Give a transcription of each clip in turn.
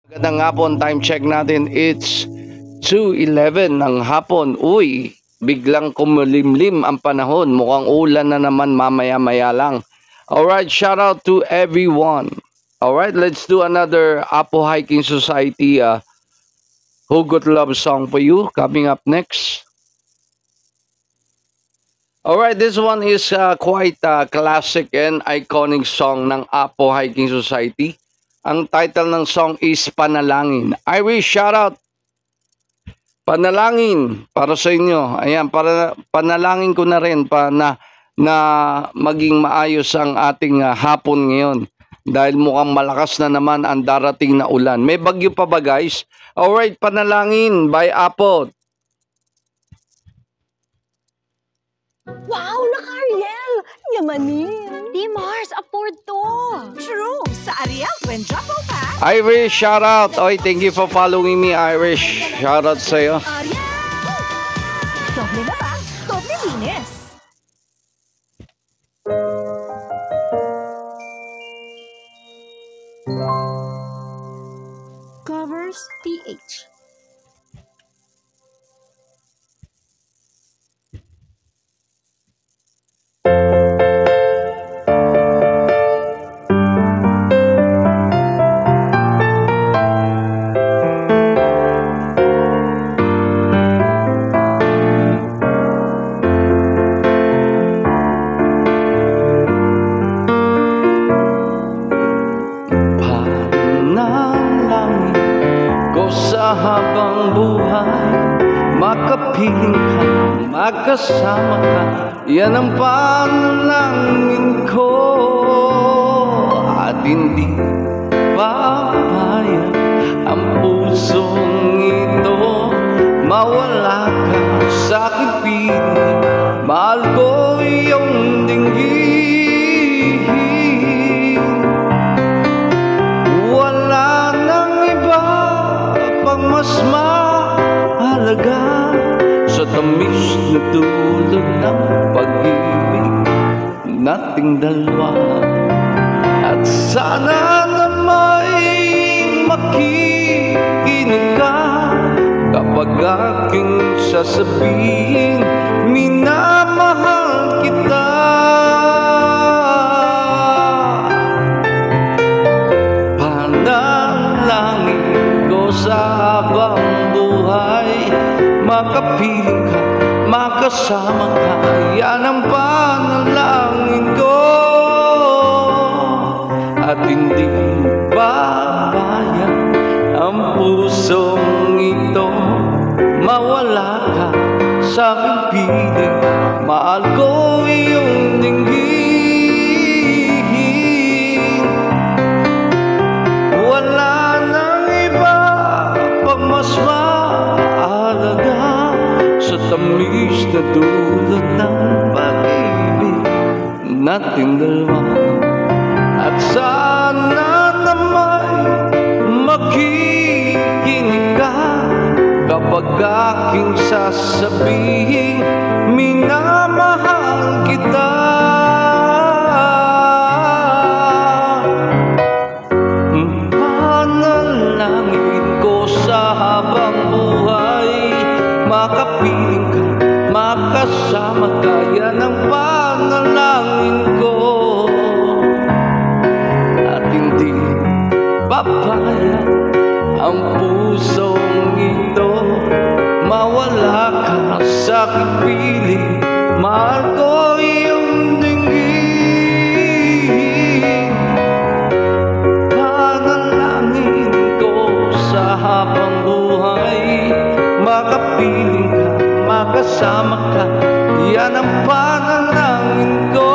Magandang hapon, time check natin, it's 2:11 ng hapon. Uy, biglang kumulimlim ang panahon, mukhang ulan na naman mamaya-maya lang. Alright, shout out to everyone. Alright, let's do another Apo Hiking Society Hugot Love song for you, coming up next. Alright, this one is quite a classic and iconic song ng Apo Hiking Society. Ang title ng song is Panalangin. Irish, shout out. Panalangin para sa inyo. Ayan, para panalangin ko na rin na maging maayos ang ating hapon ngayon. Dahil mukhang malakas na naman ang darating na ulan. May bagyo pa ba, guys? Alright, Panalangin by Apo. Wow, naka-Ariel! Yamanin! Di Mars, afford to! True! Sa Ariel Twin Jumbo Pack! Irish, shout out! Oy, thank you for following me, Irish. Shout out sa'yo. Ariel! Doble na ba? Doble linis! Covers TH. Sa habang buhay, makapiling ka, magkasama ka, yan ang panalangin ko. At hindi papayag ang pusong ito, mawala ka sa aking piling, mahal ko iyong dinggin. Mas mahalaga sa tamis na tulad ng pag-ibig nating dalawa. At sana na may makikinig ka kapag aking sasabihin, minamahal kita. Sa habang buhay, makapiling ka, makasama ka, yan ang panalangin ko. At hindi babaya ang pusong ito, mawala ka sa aking piling, mahal ko iyong dinggin. Mas mahalaga sa tamis na tulad ng pag-ibig nating dalawa. At sana na may makikinig ka kapag aking sasabihin, minamahal kita. Habang buhay, makapiling ka, makasama ka, yan ang panalangin ko. At hindi papayag ang pusong ito, mawala ka sa aking piling, mahal ko iyong dinggin. Panalangin ko sa habang buhay, makapiling ka, makasama ka, yan ang panalangin ko.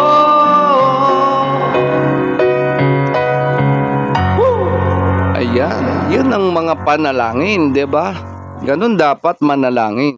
Ayan, yun ang mga panalangin, 'di ba? Ganun dapat manalangin.